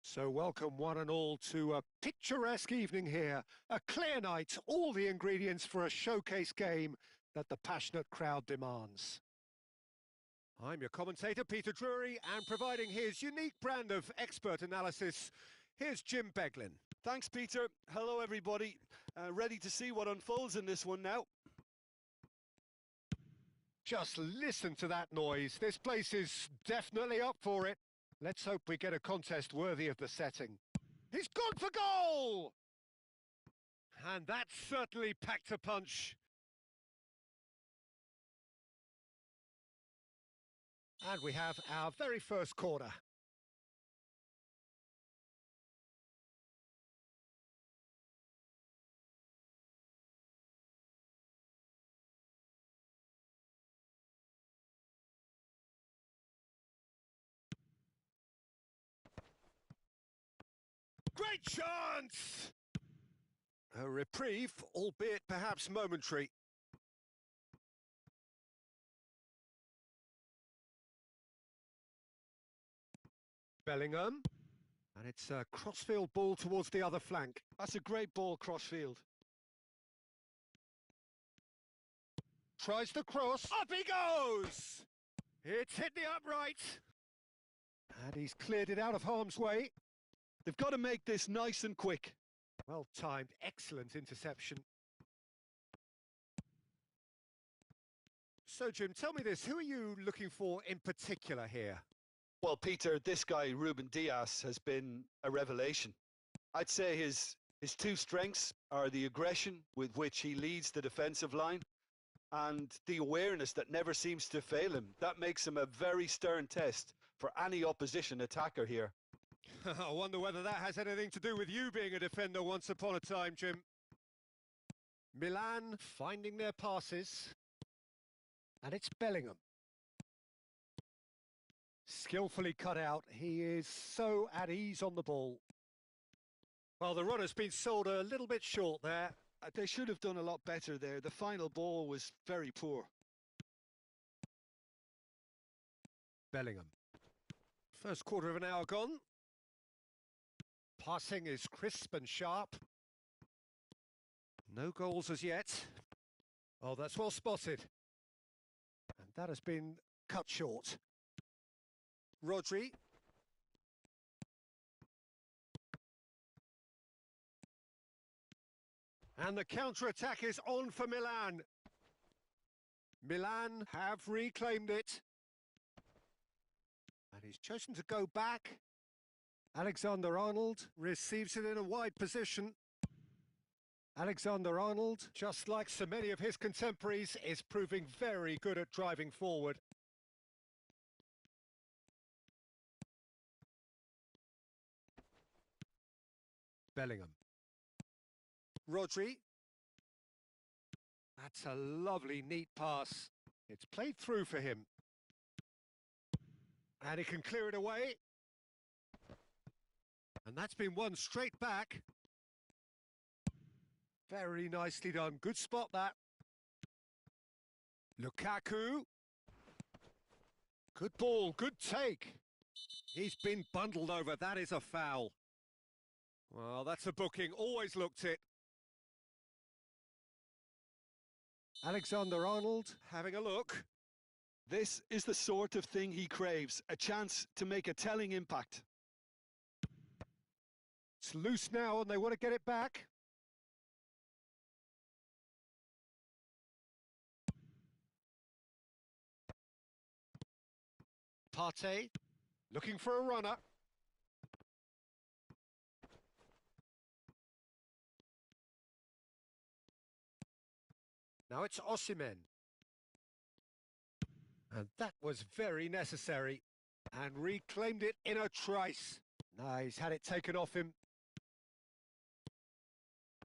So welcome one and all to a picturesque evening here. A clear night, all the ingredients for a showcase game that the passionate crowd demands. I'm your commentator, Peter Drury, and providing his unique brand of expert analysis, here's Jim Beglin. Thanks, Peter. Hello, everybody. Ready to see what unfolds in this one now. Just listen to that noise. This place is definitely up for it. Let's hope we get a contest worthy of the setting. He's gone for goal! And that certainly packed a punch. And we have our very first corner. Great chance! A reprieve, albeit perhaps momentary. Bellingham. And it's a crossfield ball towards the other flank. That's a great ball, crossfield. Tries the cross. Up he goes! It's hit the upright. And he's cleared it out of harm's way. They've got to make this nice and quick. Well timed, excellent interception. So, Jim, tell me this, who are you looking for in particular here? Well, Peter, this guy, Ruben Dias, has been a revelation. I'd say his two strengths are the aggression with which he leads the defensive line and the awareness that never seems to fail him. That makes him a very stern test for any opposition attacker here. I wonder whether that has anything to do with you being a defender once upon a time, Jim. Milan finding their passes. And it's Bellingham. Skillfully cut out. He is so at ease on the ball. Well, the runner's been sold a little bit short there. They should have done a lot better there. The final ball was very poor. Bellingham. First quarter of an hour gone. Passing is crisp and sharp. No goals as yet. Oh, that's well spotted. And that has been cut short. Rodri. And the counter-attack is on for Milan. Milan have reclaimed it. And he's chosen to go back. Alexander-Arnold receives it in a wide position. Alexander-Arnold, just like so many of his contemporaries, is proving very good at driving forward. Bellingham. Rodri. That's a lovely, neat pass. It's played through for him. And he can clear it away. And that's been won straight back. Very nicely done. Good spot, that. Lukaku. Good ball, good take. He's been bundled over. That is a foul. Well, that's a booking. Always looked it. Alexander-Arnold having a look. This is the sort of thing he craves, a chance to make a telling impact. It's loose now and they want to get it back. Partey looking for a runner. Now it's Osimhen. And that was very necessary. And reclaimed it in a trice. Now he's had it taken off him.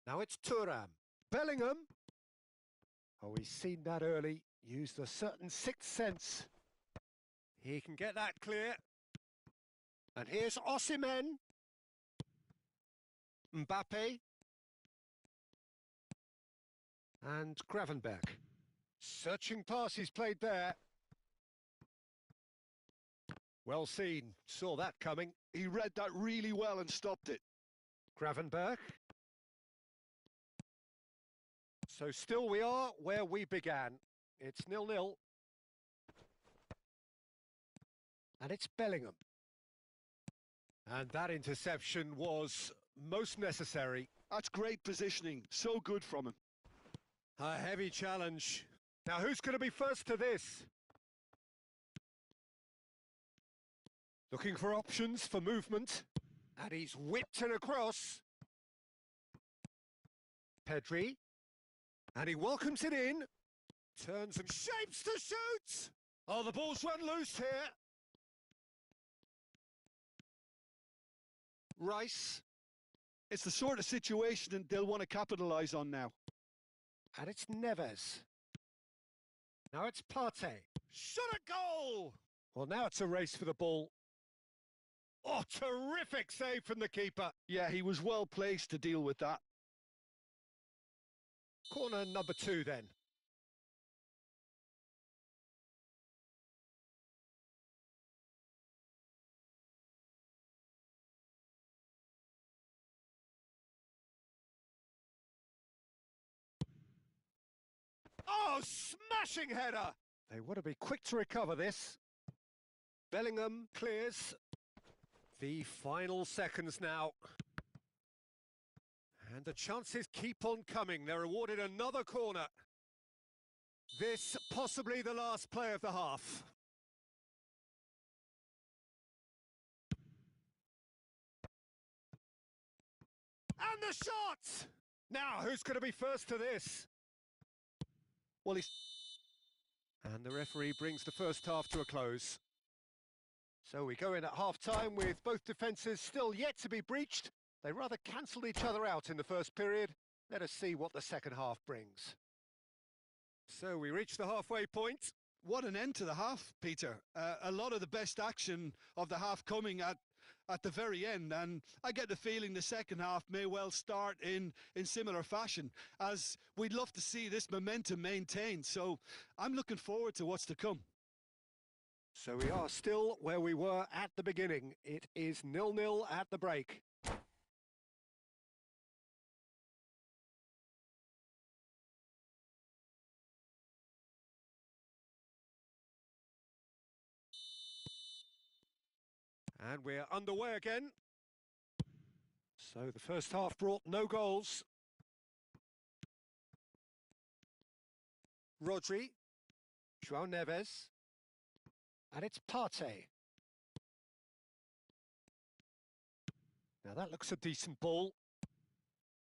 Now it's Thuram. Bellingham. Oh, he's seen that early. Used a certain sixth sense. He can get that clear. And here's Osimhen. Mbappe. And Gravenberg. Searching pass he's played there. Well seen. Saw that coming. He read that really well and stopped it. Gravenberg. So still we are where we began. It's 0-0. And it's Bellingham. And that interception was most necessary. That's great positioning. So good from him. A heavy challenge. Now who's going to be first to this? Looking for options for movement. And he's whipped it across. Pedri. And he welcomes it in. Turns and shapes to shoot. Oh, the ball's run loose here. Rice. It's the sort of situation that they'll want to capitalise on now. And it's Neves. Now it's Partey. Shot a goal! Well, now it's a race for the ball. Oh, terrific save from the keeper. Yeah, he was well placed to deal with that. Corner number 2 then. Oh, smashing header! They want to be quick to recover this. Bellingham clears. The final seconds now. And the chances keep on coming. They're awarded another corner. This possibly the last play of the half. And the shot! Now, who's going to be first to this? Well, he's... And the referee brings the first half to a close. So we go in at half-time with both defences still yet to be breached. They rather cancelled each other out in the first period. Let us see what the second half brings. So we reach the halfway point. What an end to the half, Peter. A lot of the best action of the half coming at the very end, and I get the feeling the second half may well start in similar fashion, as we'd love to see this momentum maintained. So I'm looking forward to what's to come. So we are still where we were at the beginning. It is 0-0 at the break. And we're underway again. So the first half brought no goals. Rodri. João Neves. And it's Partey. Now that looks a decent ball.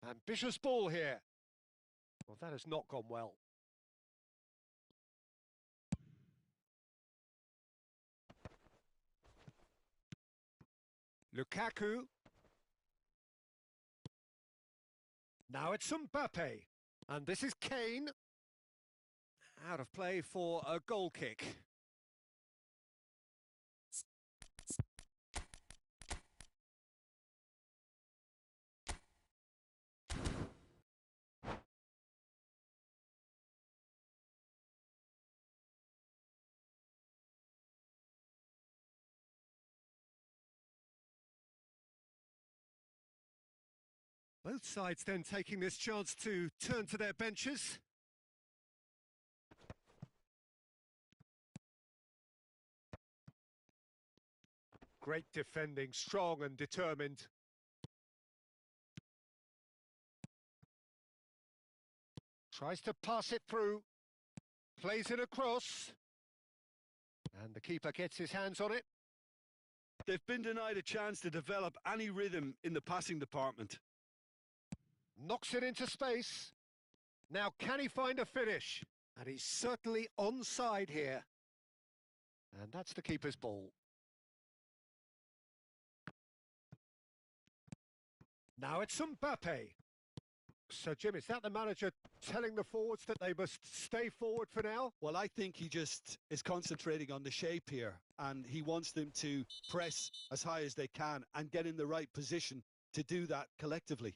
Ambitious ball here. Well, that has not gone well. Lukaku. Now it's Mbappe. And this is Kane. Out of play for a goal kick. Both sides then taking this chance to turn to their benches. Great defending, strong and determined. Tries to pass it through. Plays it across. And the keeper gets his hands on it. They've been denied a chance to develop any rhythm in the passing department. Knocks it into space. Now can he find a finish? And he's certainly onside here. And that's the keeper's ball. Now it's Mbappe. So, Jim, is that the manager telling the forwards that they must stay forward for now? Well, I think he just is concentrating on the shape here, and he wants them to press as high as they can and get in the right position to do that collectively.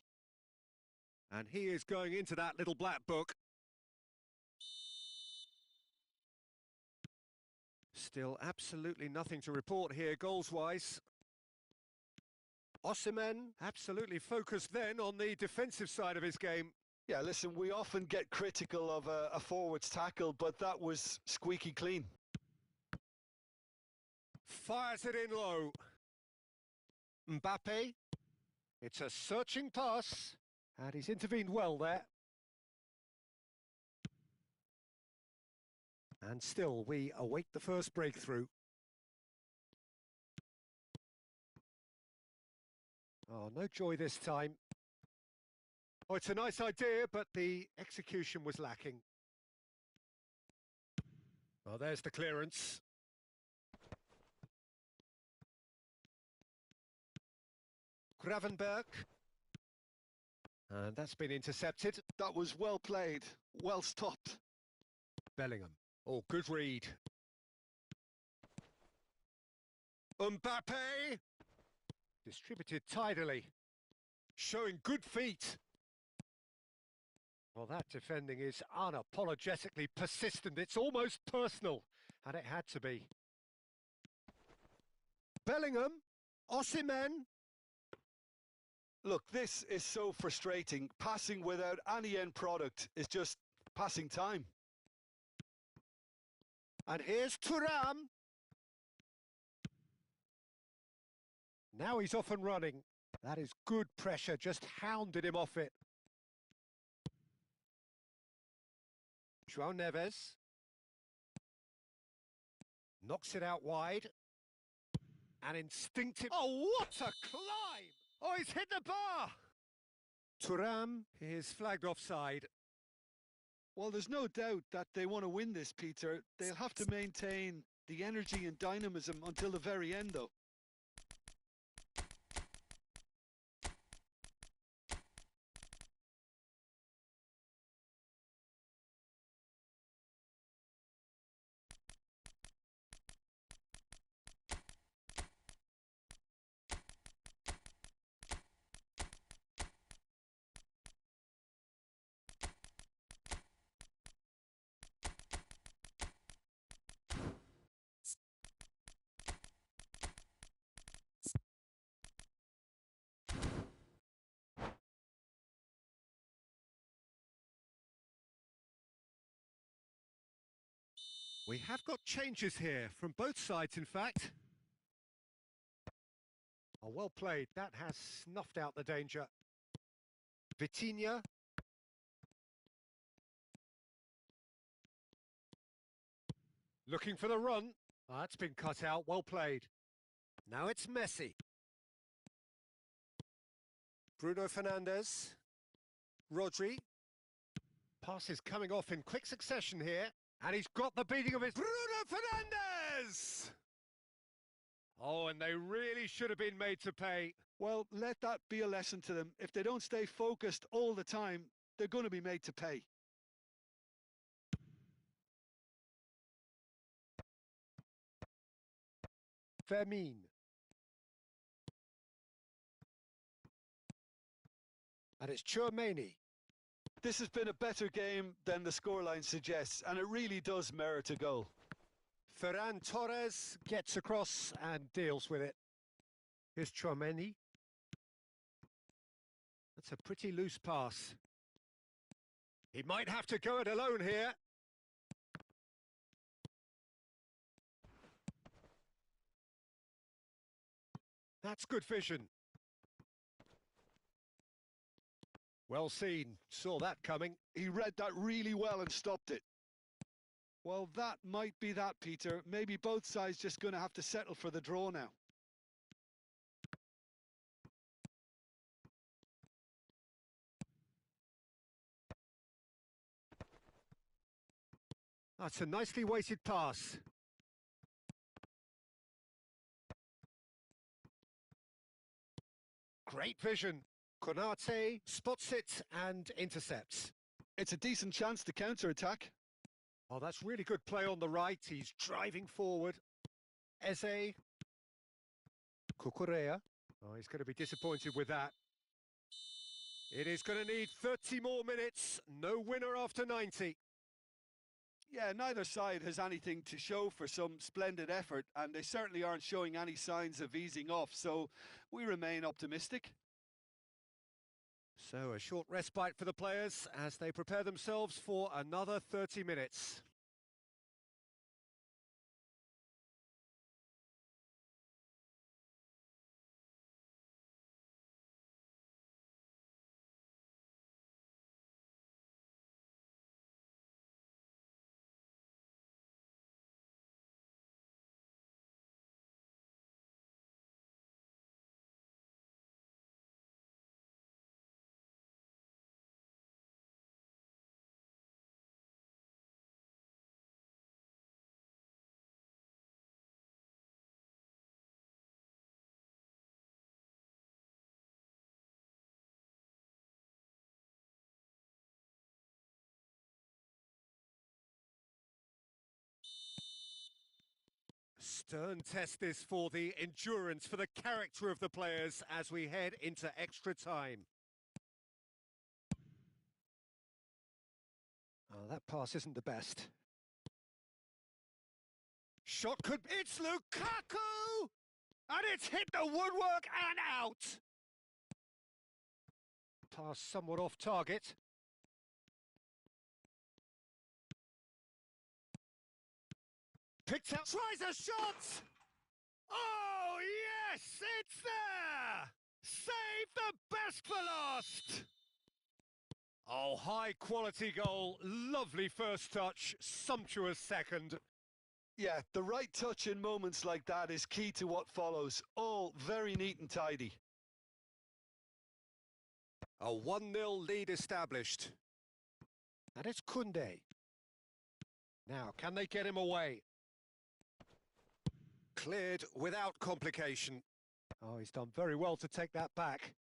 And he is going into that little black book. Still absolutely nothing to report here, goals-wise. Osimhen absolutely focused then on the defensive side of his game. Yeah, listen, we often get critical of a forward's tackle, but that was squeaky clean. Fires it in low. Mbappe. It's a searching pass. And he's intervened well there. And still, we await the first breakthrough. Oh, no joy this time. Oh, it's a nice idea, but the execution was lacking. Oh, there's the clearance. Gravenberg. And that's been intercepted. That was well played, well stopped. Bellingham. Oh, good read. Mbappe! Distributed tidily. Showing good feet. Well, that defending is unapologetically persistent. It's almost personal. And it had to be. Bellingham. Osimhen. Look, this is so frustrating. Passing without any end product is just passing time. And here's Thuram. Now he's off and running. That is good pressure, just hounded him off it. João Neves. Knocks it out wide. And instinctive. Oh, what a climb! Oh, he's hit the bar! Thuram is flagged offside. Well, there's no doubt that they want to win this, Peter. They'll have to maintain the energy and dynamism until the very end, though. We have got changes here, from both sides in fact. Oh, well played, that has snuffed out the danger. Vitinha. Looking for the run. Oh, that's been cut out, well played. Now it's Messi. Bruno Fernandes. Rodri. Pass is coming off in quick succession here. And he's got the beating of his... Bruno Fernandes! Oh, and they really should have been made to pay. Well, let that be a lesson to them. If they don't stay focused all the time, they're going to be made to pay. Vermin. And it's Tchouaméni. This has been a better game than the scoreline suggests, and it really does merit a goal. Ferran Torres gets across and deals with it. Here's Tchouaméni. That's a pretty loose pass. He might have to go it alone here. That's good vision. Well seen, saw that coming. He read that really well and stopped it. Well, that might be that, Peter. Maybe both sides just going to have to settle for the draw now. That's a nicely weighted pass. Great vision. Konate spots it and intercepts. It's a decent chance to counter-attack. Oh, that's really good play on the right. He's driving forward. Eze. Cucurella. Oh, he's going to be disappointed with that. It is going to need 30 more minutes. No winner after 90. Yeah, neither side has anything to show for some splendid effort, and they certainly aren't showing any signs of easing off, so we remain optimistic. So a short respite for the players as they prepare themselves for another 30 minutes. Stern test this for the endurance, for the character of the players as we head into extra time. Oh, that pass isn't the best. Shot could... It's Lukaku! And it's hit the woodwork and out! Pass somewhat off target. Picked up... Tries a shot! Oh, yes! It's there! Save the best for last! Oh, high-quality goal. Lovely first touch. Sumptuous second. Yeah, the right touch in moments like that is key to what follows. All very neat and tidy. A 1-0 lead established. And it's Koundé. Now, can they get him away? Cleared without complication. Oh, he's done very well to take that back.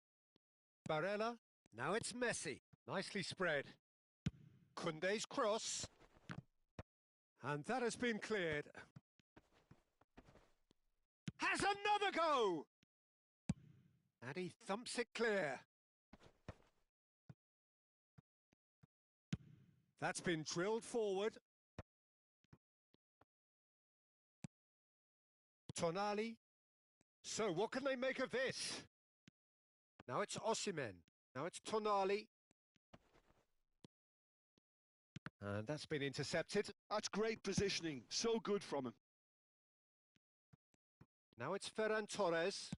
Barella. Now it's Messi. Nicely spread. Koundé's cross. And that has been cleared. Has another go! And he thumps it clear. That's been drilled forward. Tonali. So what can they make of this? Now it's Osimhen. Now it's Tonali. And that's been intercepted. That's great positioning. So good from him. Now it's Ferran Torres.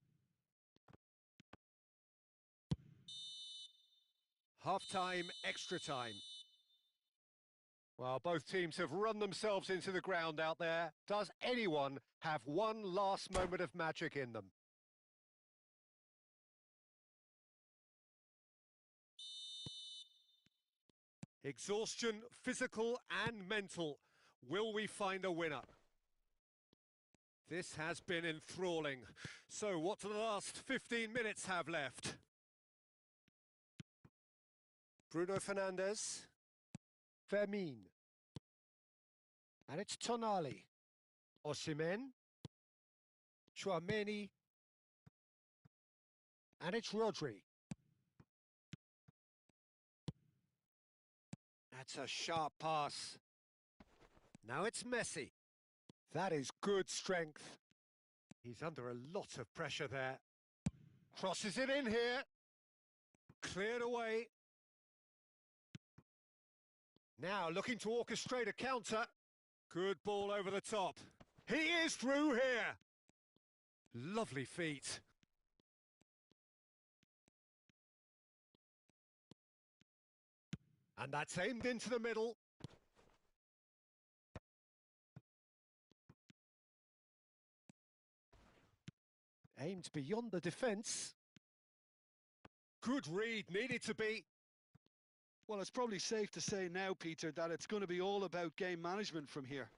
Half-time, extra time. Well, both teams have run themselves into the ground out there. Does anyone have one last moment of magic in them? Exhaustion, physical and mental. Will we find a winner? This has been enthralling. So what do the last 15 minutes have left? Bruno Fernandes. Fermin. And it's Tonali. Osimhen. Tchouaméni. And it's Rodri. That's a sharp pass. Now it's Messi. That is good strength. He's under a lot of pressure there. Crosses it in here. Cleared away. Now looking to orchestrate a counter. Good ball over the top. He is through here. Lovely feet. And that's aimed into the middle. Aimed beyond the defence. Good read, needed to be. Well, it's probably safe to say now, Peter, that it's going to be all about game management from here.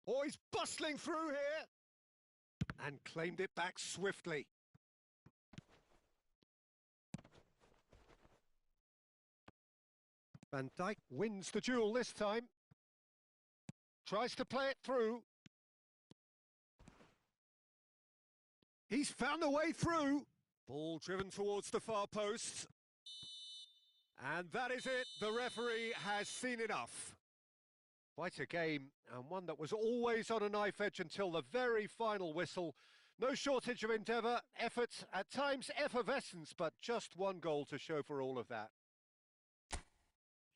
Oh, he's bustling through here. And claimed it back swiftly. Van Dijk wins the duel this time. Tries to play it through. He's found a way through. Ball driven towards the far post. And that is it. The referee has seen enough. Quite a game, and one that was always on a knife edge until the very final whistle. No shortage of endeavour, effort, at times effervescence, but just one goal to show for all of that.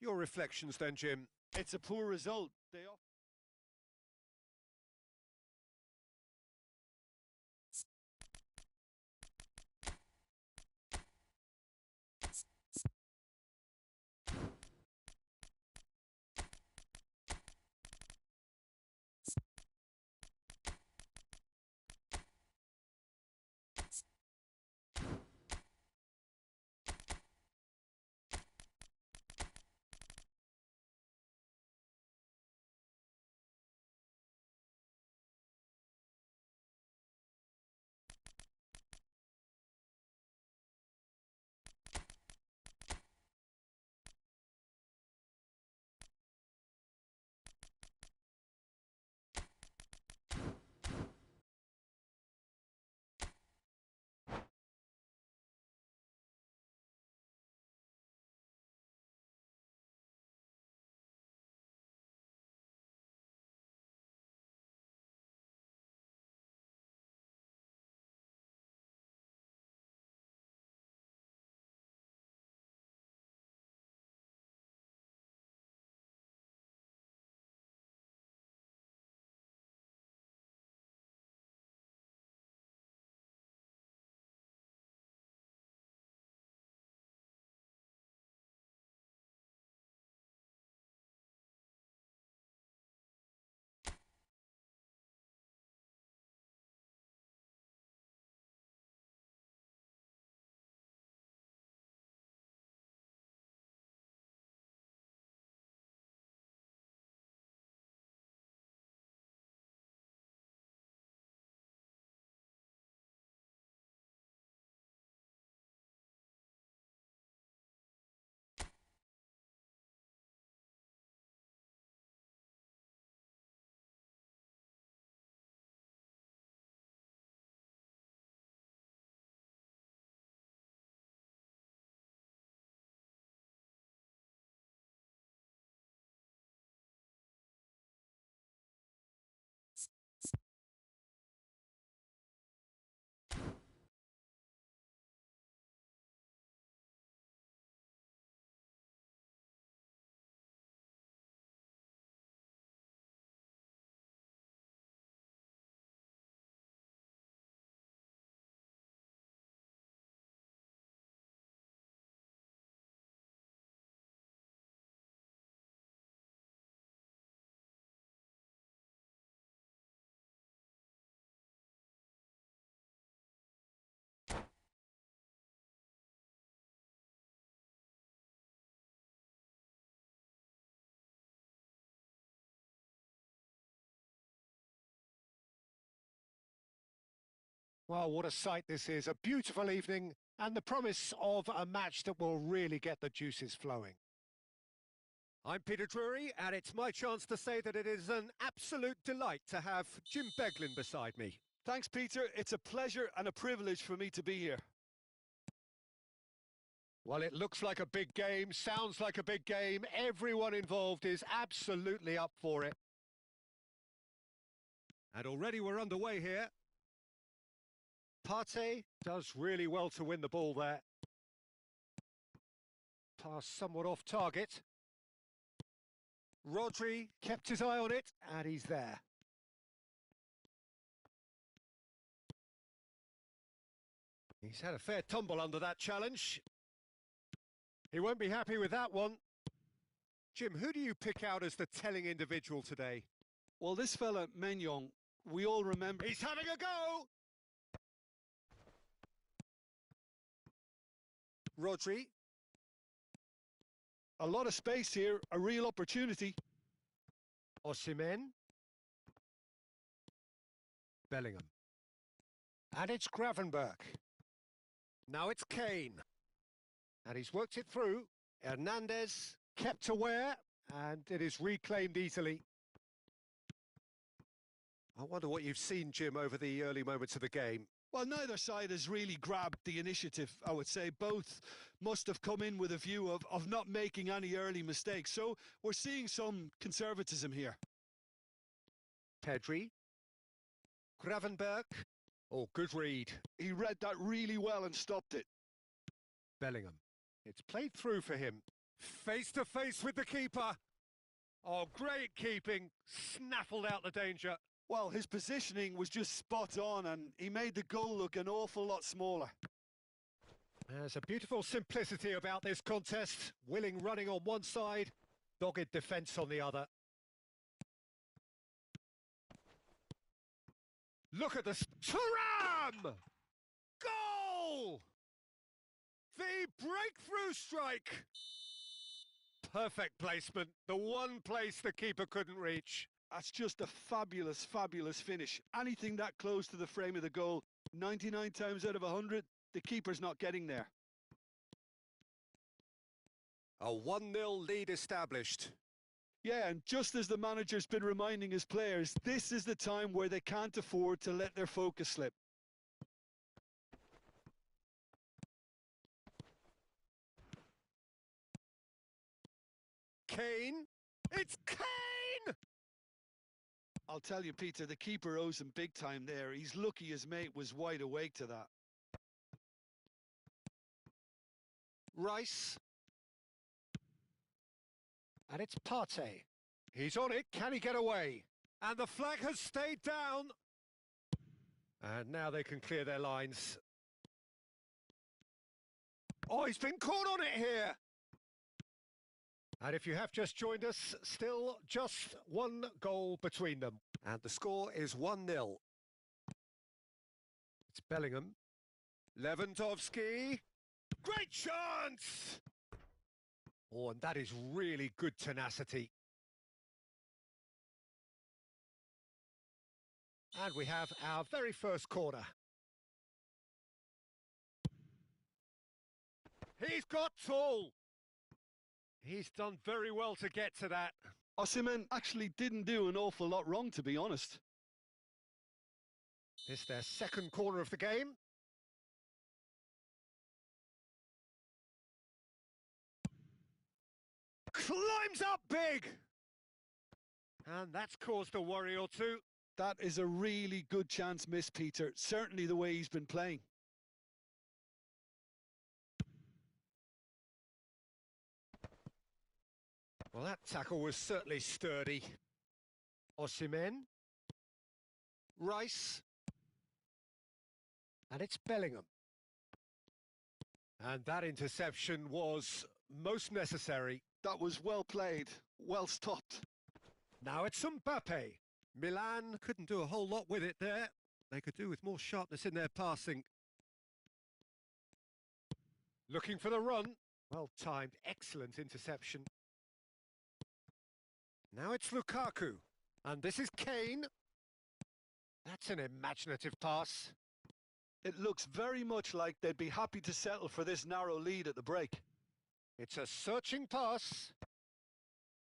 Your reflections then, Jim? It's a poor result. Well, what a sight this is. A beautiful evening and the promise of a match that will really get the juices flowing. I'm Peter Drury, and it's my chance to say that it is an absolute delight to have Jim Beglin beside me. Thanks, Peter. It's a pleasure and a privilege for me to be here. Well, it looks like a big game, sounds like a big game. Everyone involved is absolutely up for it. And already we're underway here. Partey does really well to win the ball there. Pass somewhat off target. Rodri kept his eye on it, and he's there. He's had a fair tumble under that challenge. He won't be happy with that one. Jim, who do you pick out as the telling individual today? Well, this fella, Menyon, we all remember... He's having a go! Rodri. A lot of space here, a real opportunity. Osimhen. Bellingham. And it's Gravenberch. Now it's Kane. And he's worked it through. Hernandez kept aware, and it is reclaimed easily. I wonder what you've seen, Jim, over the early moments of the game. Well, neither side has really grabbed the initiative, I would say. Both must have come in with a view of not making any early mistakes. So we're seeing some conservatism here. Pedri. Gravenberg. Oh, good read. He read that really well and stopped it. Bellingham. It's played through for him. Face to face with the keeper. Oh, great keeping. Snaffled out the danger. Well, his positioning was just spot on and he made the goal look an awful lot smaller. There's a beautiful simplicity about this contest. Willing running on one side, dogged defence on the other. Look at this. Thuram! Goal! The breakthrough strike! Perfect placement. The one place the keeper couldn't reach. That's just a fabulous, fabulous finish. Anything that close to the frame of the goal, 99 times out of 100, the keeper's not getting there. A 1-0 lead established. Yeah, and just as the manager's been reminding his players, this is the time where they can't afford to let their focus slip. Kane. It's Kane! I'll tell you, Peter, the keeper owes him big time there. He's lucky his mate was wide awake to that. Rice. And it's Partey. He's on it. Can he get away? And the flag has stayed down. And now they can clear their lines. Oh, he's been caught on it here. And if you have just joined us, still just one goal between them. And the score is 1-0. It's Bellingham. Lewandowski. Great chance! Oh, and that is really good tenacity. And we have our very first corner. He's got tall. He's done very well to get to that. Osimhen actually didn't do an awful lot wrong, to be honest. This their second corner of the game. Climbs up big! And that's caused a worry or two. That is a really good chance missed, Peter. Certainly the way he's been playing. Well, that tackle was certainly sturdy. Osimhen. Rice. And it's Bellingham. And that interception was most necessary. That was well played, well stopped. Now it's Mbappe. Milan couldn't do a whole lot with it there. They could do with more sharpness in their passing. Looking for the run. Well timed, excellent interception. Now it's Lukaku. And this is Kane. That's an imaginative pass. It looks very much like they'd be happy to settle for this narrow lead at the break. It's a searching pass.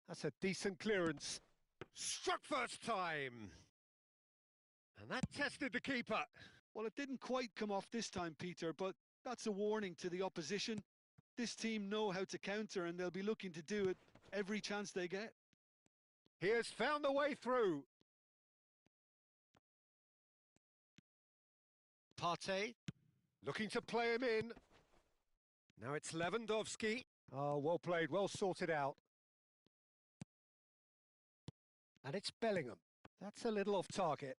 That's a decent clearance. Struck first time. And that tested the keeper. Well, it didn't quite come off this time, Peter, but that's a warning to the opposition. This team know how to counter and they'll be looking to do it every chance they get. He has found the way through. Partey looking to play him in. Now it's Lewandowski. Oh, well played, well sorted out. And it's Bellingham. That's a little off target.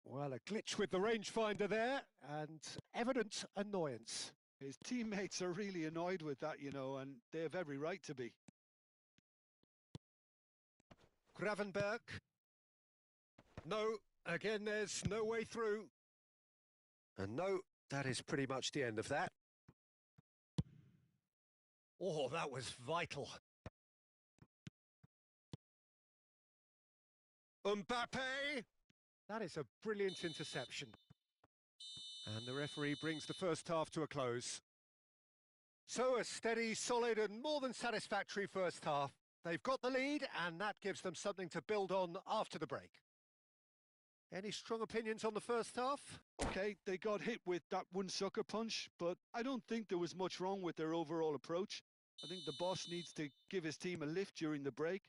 Well, a glitch with the rangefinder there and evident annoyance. His teammates are really annoyed with that, you know, and they have every right to be. Gravenberg. No, again, there's no way through. And no, that is pretty much the end of that. Oh, that was vital. Mbappe! That is a brilliant interception. And the referee brings the first half to a close. So a steady, solid and more than satisfactory first half. They've got the lead and that gives them something to build on after the break. Any strong opinions on the first half? Okay, they got hit with that one sucker punch, but I don't think there was much wrong with their overall approach. I think the boss needs to give his team a lift during the break,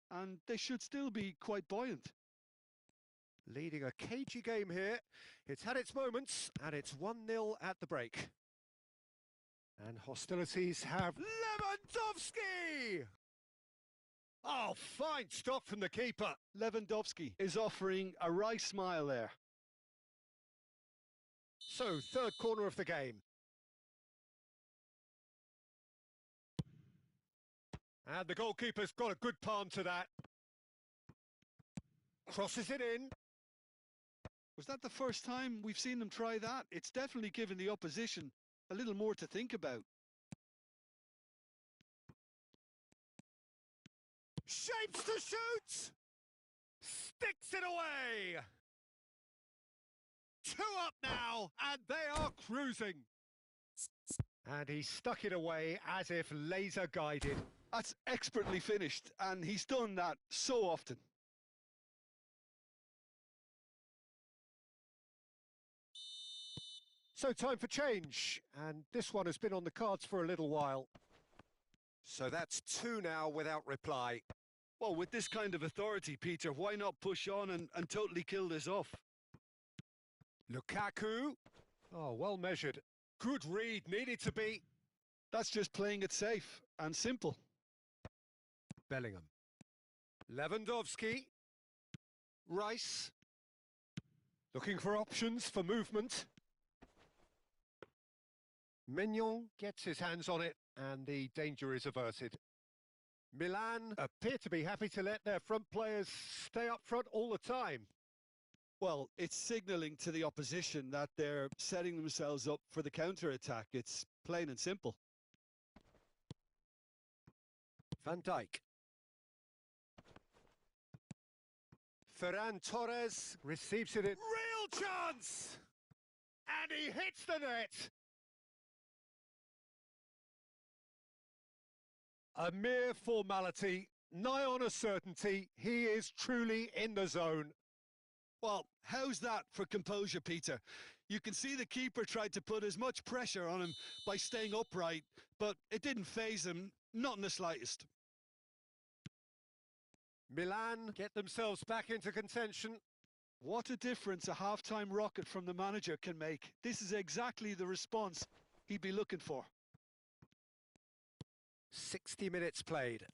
and they should still be quite buoyant. Leading a cagey game here. It's had its moments, and it's 1-0 at the break. And hostilities have Lewandowski! Oh, fine stop from the keeper. Lewandowski is offering a wry smile there. So, third corner of the game. And the goalkeeper's got a good palm to that. Crosses it in. Was that the first time we've seen them try that? It's definitely given the opposition a little more to think about. Shapes to shoot! Sticks it away! 2 up now, and they are cruising. And he stuck it away as if laser guided. That's expertly finished, and he's done that so often. So time for change, and this one has been on the cards for a little while. So that's 2 now without reply. Well, with this kind of authority, Peter, why not push on and totally kill this off? Lukaku. Oh, well measured. Good read, needed to be. That's just playing it safe and simple. Bellingham. Lewandowski. Rice. Looking for options for movement. Mignon gets his hands on it, and the danger is averted. Milan appear to be happy to let their front players stay up front all the time. Well, it's signalling to the opposition that they're setting themselves up for the counter-attack. It's plain and simple. Van Dijk. Ferran Torres receives it in. Real chance! And he hits the net! A mere formality, nigh on a certainty, he is truly in the zone. Well, how's that for composure, Peter? You can see the keeper tried to put as much pressure on him by staying upright, but it didn't faze him, not in the slightest. Milan get themselves back into contention. What a difference a half-time rocket from the manager can make. This is exactly the response he'd be looking for. 60 minutes played.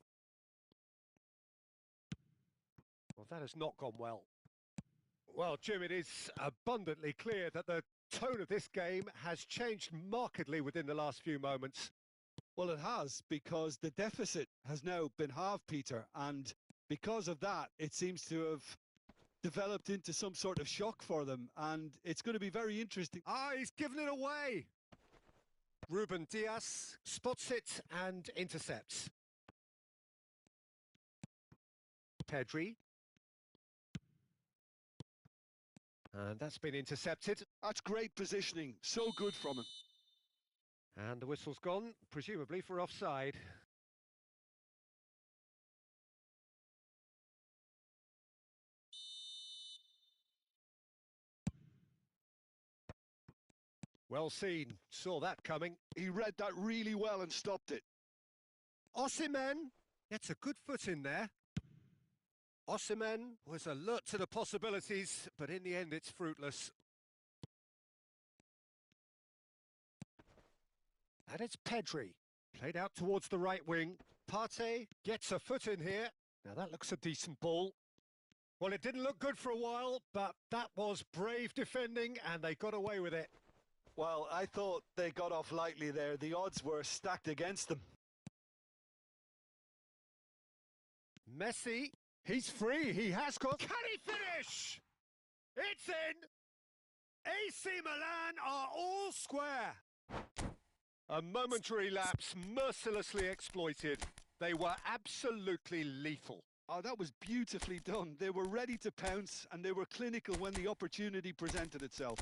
Well, that has not gone well. Well, Jim, it is abundantly clear that the tone of this game has changed markedly within the last few moments. Well, it has, because the deficit has now been halved, Peter, and because of that, it seems to have developed into some sort of shock for them, and it's going to be very interesting. Ah, he's given it away! Ruben Dias spots it and intercepts. Pedri. And that's been intercepted. That's great positioning, so good from him. And the whistle's gone, presumably for offside. Well seen, saw that coming. He read that really well and stopped it. Osimhen gets a good foot in there. Osimhen was alert to the possibilities, but in the end it's fruitless. And it's Pedri, played out towards the right wing. Partey gets a foot in here. Now that looks a decent ball. Well, it didn't look good for a while, but that was brave defending and they got away with it. Well, I thought they got off lightly there. The odds were stacked against them. Messi, he's free, he has got... Can he finish? It's in! AC Milan are all square. A momentary lapse mercilessly exploited. They were absolutely lethal. Oh, that was beautifully done. They were ready to pounce and they were clinical when the opportunity presented itself.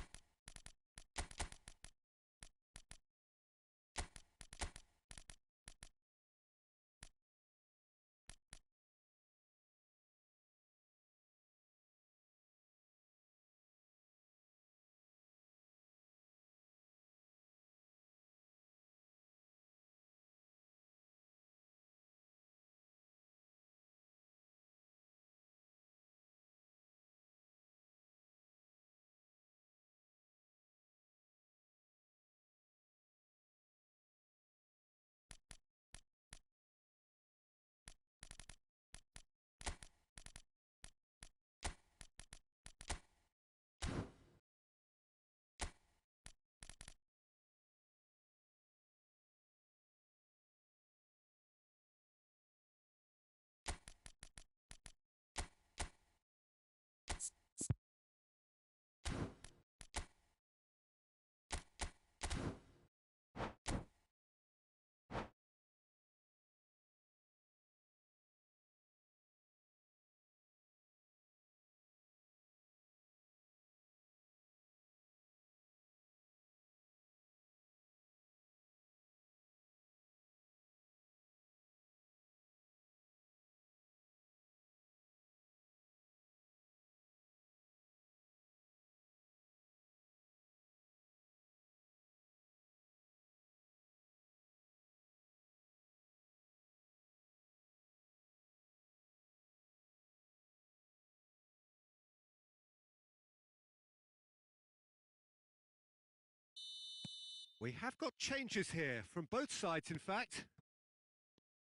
We have got changes here, from both sides in fact.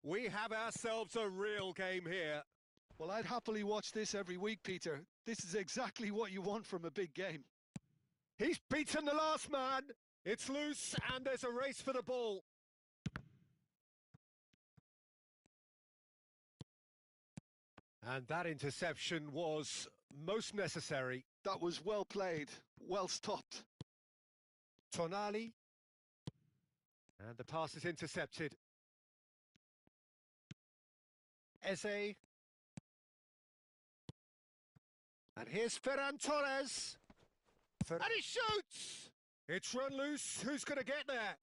We have ourselves a real game here. Well, I'd happily watch this every week, Peter. This is exactly what you want from a big game. He's beaten the last man. It's loose and there's a race for the ball. And that interception was most necessary. That was well played, well stopped. Tonali. And the pass is intercepted. Eze. And here's Ferran Torres. And he shoots! It's run loose. Who's going to get there?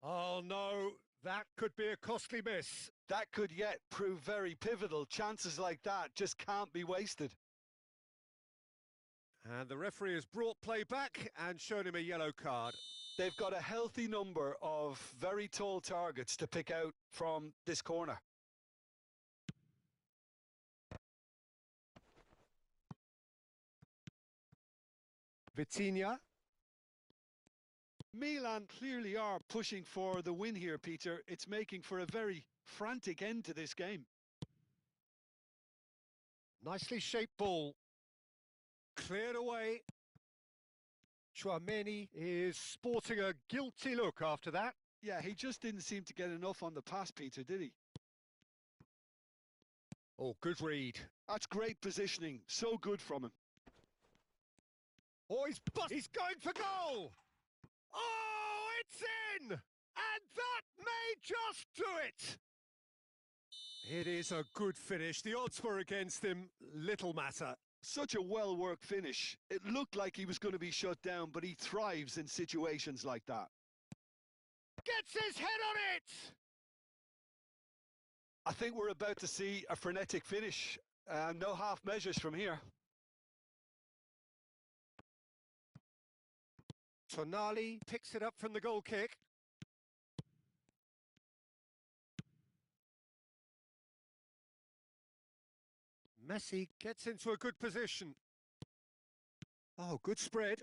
Oh no, that could be a costly miss. That could yet prove very pivotal. Chances like that just can't be wasted. And the referee has brought play back and shown him a yellow card. They've got a healthy number of very tall targets to pick out from this corner. Vitinha. Milan clearly are pushing for the win here, Peter. It's making for a very frantic end to this game. Nicely shaped ball. Cleared away. Chouameni is sporting a guilty look after that. Yeah, he just didn't seem to get enough on the pass, Peter, did he? Oh, good read. That's great positioning. So good from him. Oh, he's going for goal! Oh, it's in! And that may just do it! It is a good finish. The odds were against him. Little matter. Such a well-worked finish. It looked like he was going to be shut down, but he thrives in situations like that. Gets his head on it! I think we're about to see a frenetic finish. No half measures from here. Tonali picks it up from the goal kick. Messi gets into a good position. Oh, good spread.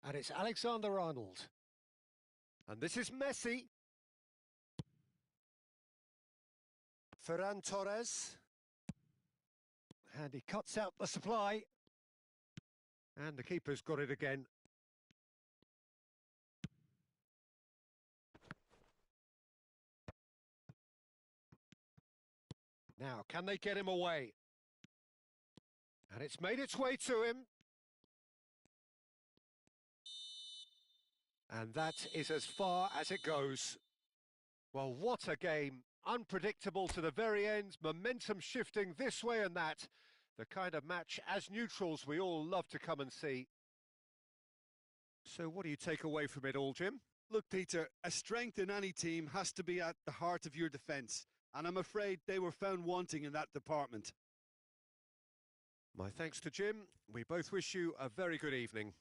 And it's Alexander-Arnold. And this is Messi. Ferran Torres. And he cuts out the supply. And the keeper's got it again. Now, can they get him away? And it's made its way to him. And that is as far as it goes. Well, what a game. Unpredictable to the very end. Momentum shifting this way and that. The kind of match, as neutrals, we all love to come and see. So what do you take away from it all, Jim? Look, Peter, a strength in any team has to be at the heart of your defence. And I'm afraid they were found wanting in that department. My thanks to Jim. We both wish you a very good evening.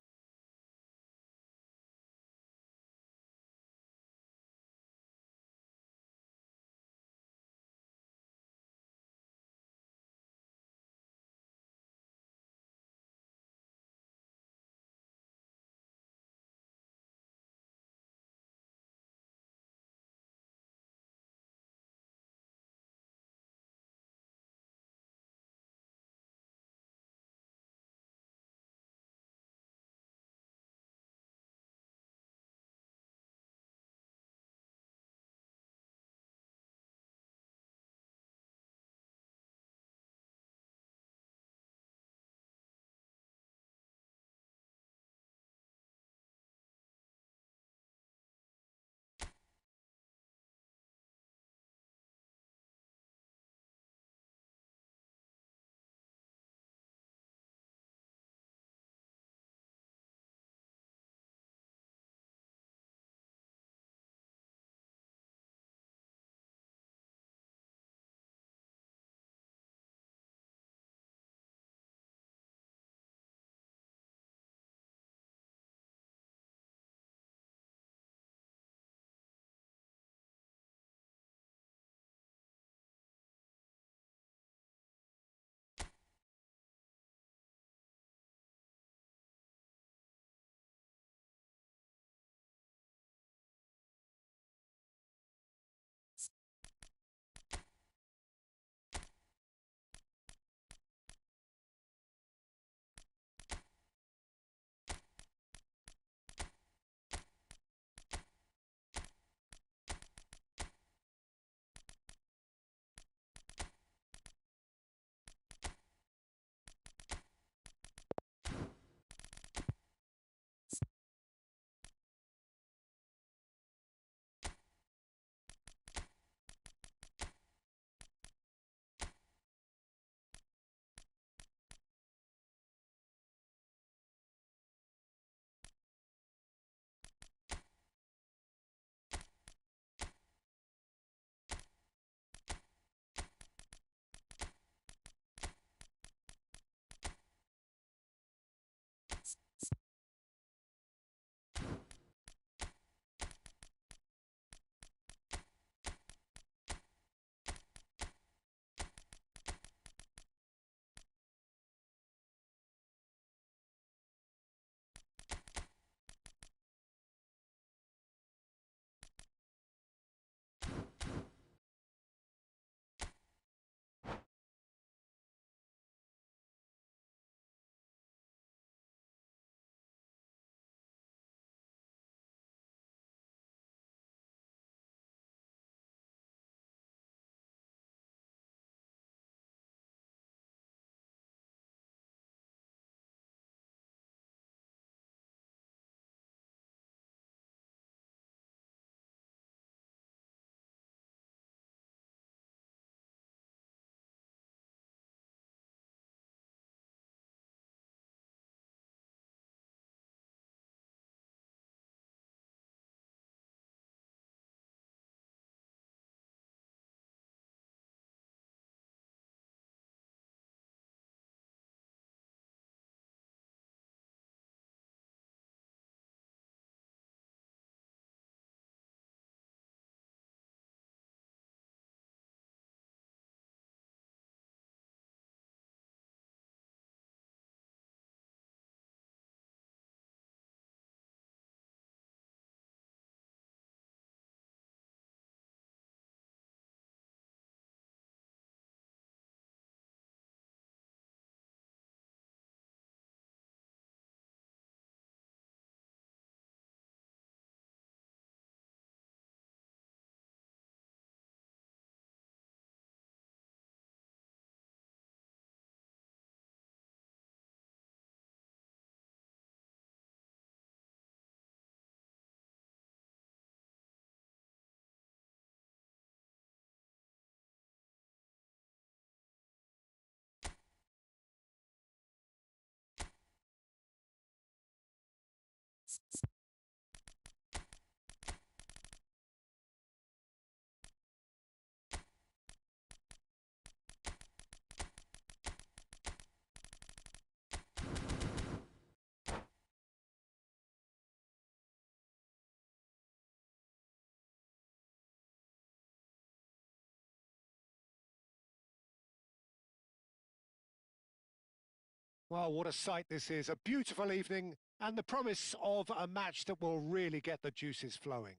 Well, what a sight this is. A beautiful evening and the promise of a match that will really get the juices flowing.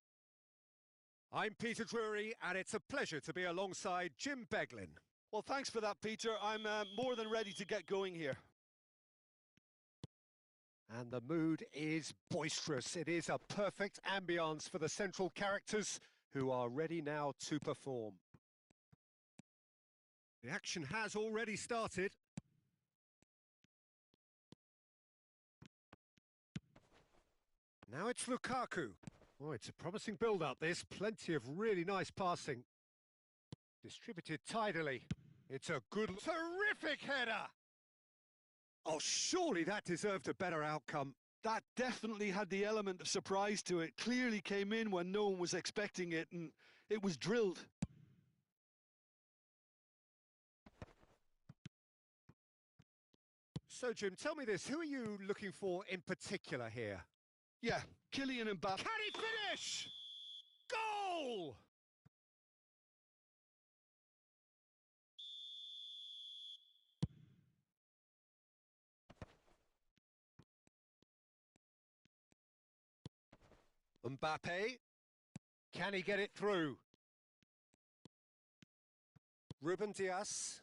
I'm Peter Drury, and it's a pleasure to be alongside Jim Beglin. Well, thanks for that, Peter. I'm more than ready to get going here. And the mood is boisterous. It is a perfect ambience for the central characters who are ready now to perform. The action has already started. Now it's Lukaku. Oh, it's a promising build-up, this. Plenty of really nice passing. Distributed tidily. It's a good, terrific header! Oh, surely that deserved a better outcome. That definitely had the element of surprise to it. Clearly came in when no one was expecting it, and it was drilled. So, Jim, tell me this. Who are you looking for in particular here? Yeah, Kylian Mbappe. Can he finish? Goal! Mbappe. Can he get it through? Ruben Dias.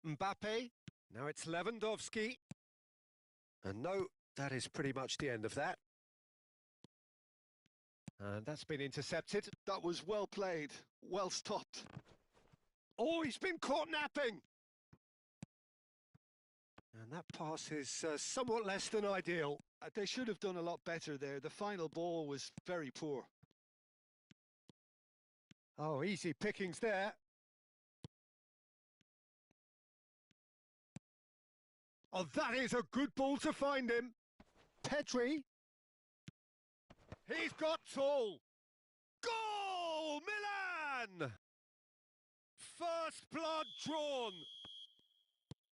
Mbappe. Now it's Lewandowski. And no, that is pretty much the end of that. And that's been intercepted. That was well played, well stopped. Oh, he's been caught napping! And that pass is somewhat less than ideal. They should have done a lot better there. The final ball was very poor. Oh, easy pickings there. Oh, that is a good ball to find him. Pedri. He's got tall. Goal! Milan! First blood drawn.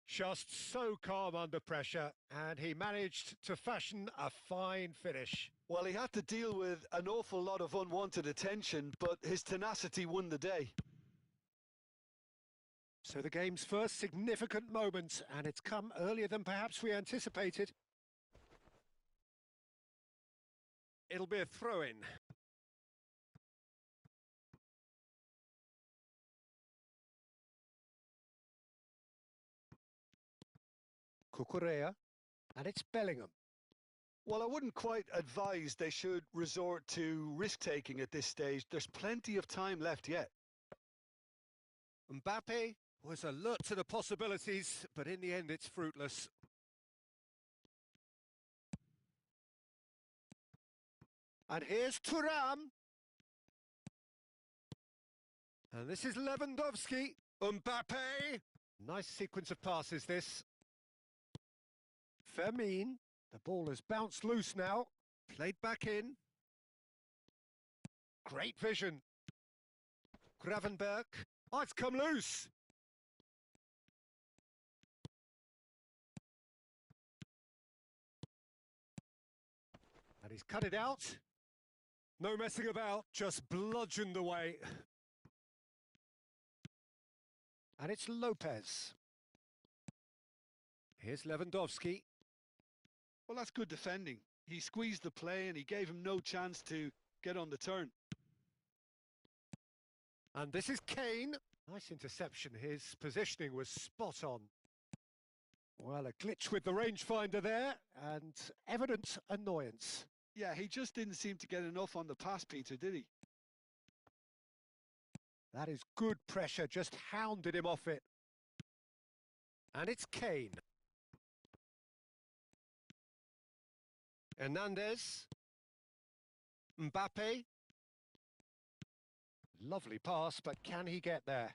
Just so calm under pressure, and he managed to fashion a fine finish. Well, he had to deal with an awful lot of unwanted attention, but his tenacity won the day. So the game's first significant moment, and it's come earlier than perhaps we anticipated. It'll be a throw-in. Cucurella, and it's Bellingham. Well, I wouldn't quite advise they should resort to risk-taking at this stage. There's plenty of time left yet. Mbappe was alert to the possibilities, but in the end it's fruitless. And here's Thuram. And this is Lewandowski. Mbappe. Nice sequence of passes, this. Fermin. The ball has bounced loose now. Played back in. Great vision. Gravenberg. Oh, it's come loose. And he's cut it out. No messing about, just bludgeoned away. And it's Lopez. Here's Lewandowski. Well, that's good defending. He squeezed the play and he gave him no chance to get on the turn. And this is Kane. Nice interception. His positioning was spot on. Well, a glitch with the rangefinder there and evident annoyance. Yeah, he just didn't seem to get enough on the pass, Peter, did he? That is good pressure, just hounded him off it. And it's Kane. Hernandez. Mbappe. Lovely pass, but can he get there?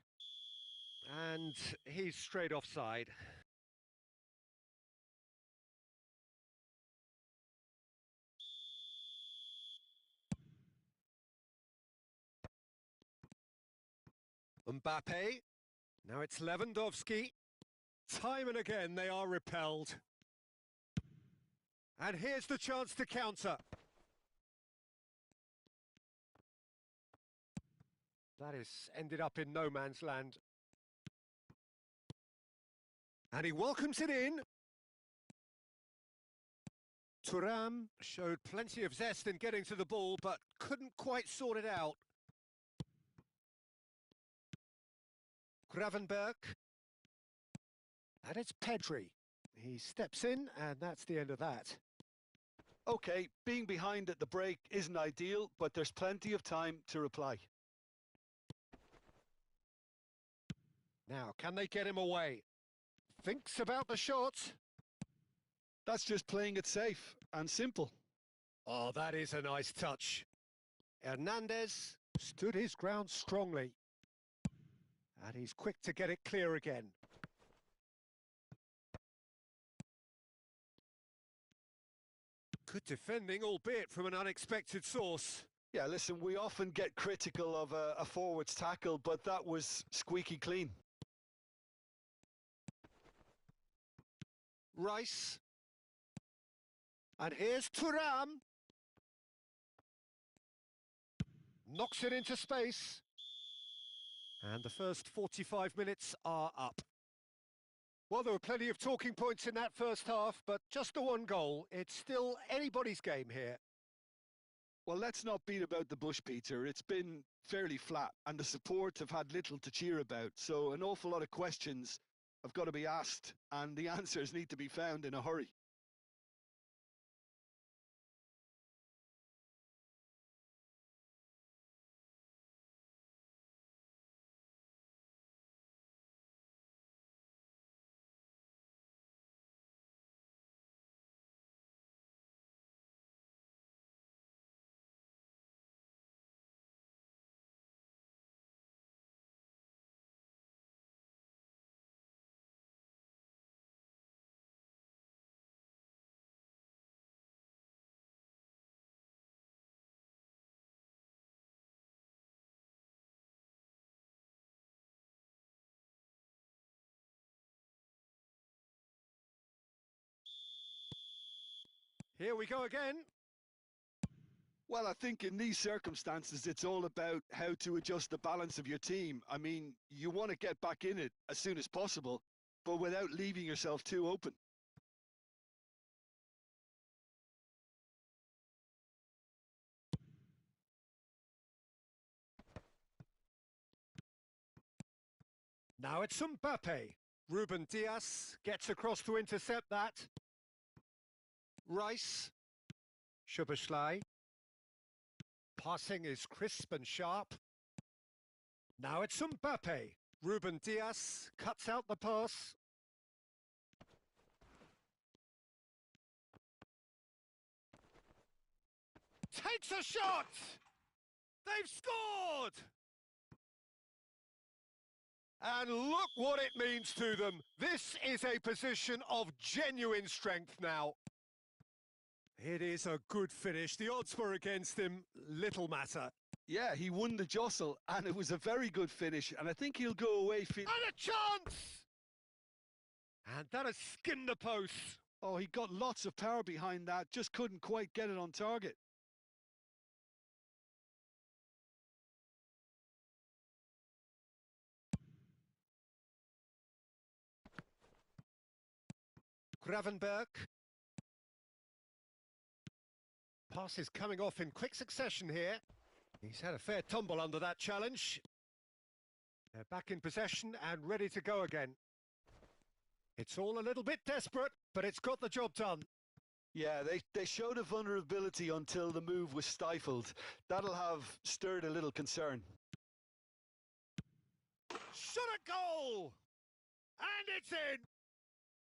And he's straight offside. Mbappe. Now it's Lewandowski. Time and again they are repelled. And here's the chance to counter. That is ended up in no man's land. And he welcomes it in. Thuram showed plenty of zest in getting to the ball, but couldn't quite sort it out. Gravenberg. And it's Pedri. He steps in, and that's the end of that. Okay, being behind at the break isn't ideal, but there's plenty of time to reply. Now, can they get him away? Thinks about the shot. That's just playing it safe and simple. Oh, that is a nice touch. Hernandez stood his ground strongly. And he's quick to get it clear again. Good defending, albeit from an unexpected source. Yeah, listen, we often get critical of a forward's tackle, but that was squeaky clean. Rice. And here's Thuram. Knocks it into space. And the first 45 minutes are up. Well, there were plenty of talking points in that first half, but just the one goal. It's still anybody's game here. Well, let's not beat about the bush, Peter. It's been fairly flat, and the support have had little to cheer about. So an awful lot of questions have got to be asked, and the answers need to be found in a hurry. Here we go again. Well, I think in these circumstances, it's all about how to adjust the balance of your team. I mean, you want to get back in it as soon as possible, but without leaving yourself too open. Now it's Mbappe. Ruben Dias gets across to intercept that. Rice. Szoboszlai. Passing is crisp and sharp. Now it's Mbappe. Ruben Dias cuts out the pass. Takes a shot! They've scored! And look what it means to them. This is a position of genuine strength now. It is a good finish. The odds were against him. Little matter. Yeah, he won the jostle, and it was a very good finish, and I think he'll go away And a chance! And that has skimmed the post. Oh, he got lots of power behind that, just couldn't quite get it on target. Gravenberg. Pass is coming off in quick succession here. He's had a fair tumble under that challenge. They're back in possession and ready to go again. It's all a little bit desperate, but it's got the job done. Yeah, they showed a vulnerability until the move was stifled. That'll have stirred a little concern. Shot a goal! And it's in!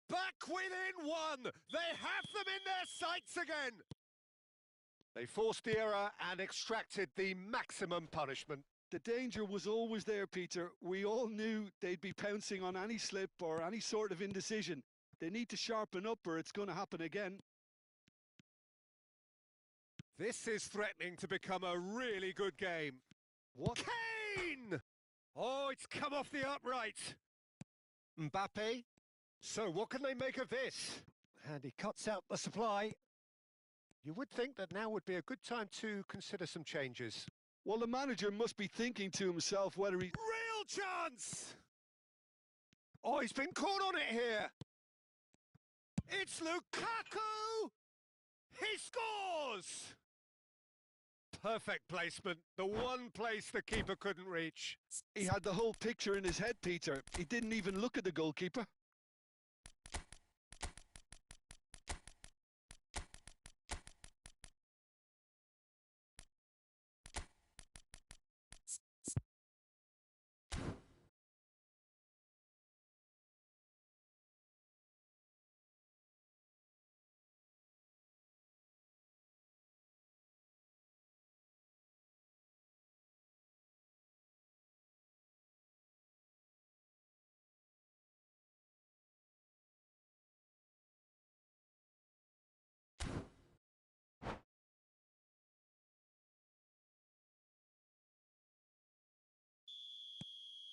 Back within one! They have them in their sights again! They forced the error and extracted the maximum punishment. The danger was always there, Peter. We all knew they'd be pouncing on any slip or any sort of indecision. They need to sharpen up or it's going to happen again. This is threatening to become a really good game. What? Kane! Oh, it's come off the upright. Mbappe. So what can they make of this? And he cuts out the supply. You would think that now would be a good time to consider some changes. Well, the manager must be thinking to himself whether he... Real chance! Oh, he's been caught on it here. It's Lukaku! He scores! Perfect placement, the one place the keeper couldn't reach. He had the whole picture in his head, Peter. He didn't even look at the goalkeeper.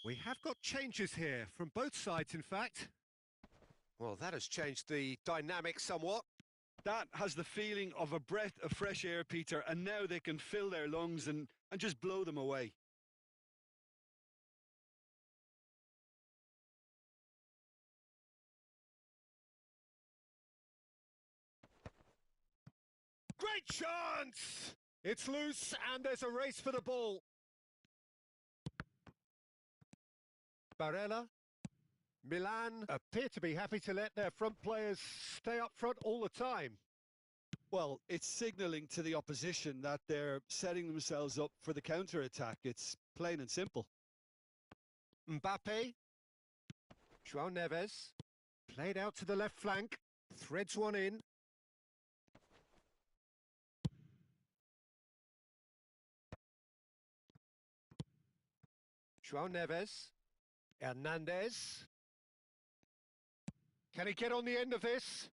We have got changes here, from both sides in fact. Well, that has changed the dynamic somewhat. That has the feeling of a breath of fresh air, Peter, and now they can fill their lungs and just blow them away. Great chance! It's loose and there's a race for the ball. Barella. Milan appear to be happy to let their front players stay up front all the time. Well, it's signalling to the opposition that they're setting themselves up for the counter-attack. It's plain and simple. Mbappe. João Neves. Played out to the left flank. Threads one in. João Neves. Hernandez. Can he get on the end of this?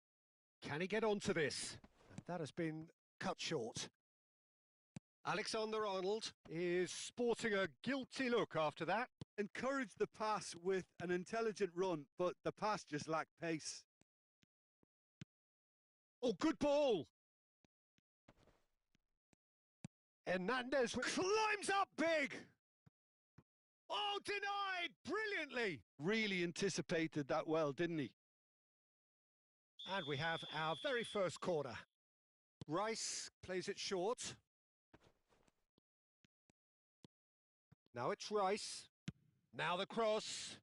Can he get onto this? And that has been cut short. Alexander-Arnold is sporting a guilty look after that. Encouraged the pass with an intelligent run, but the pass just lacked pace. Oh, good ball! Hernandez climbs up big! Oh, denied brilliantly! Really anticipated that well, didn't he? And we have our very first corner. Rice plays it short. Now it's Rice. Now the cross.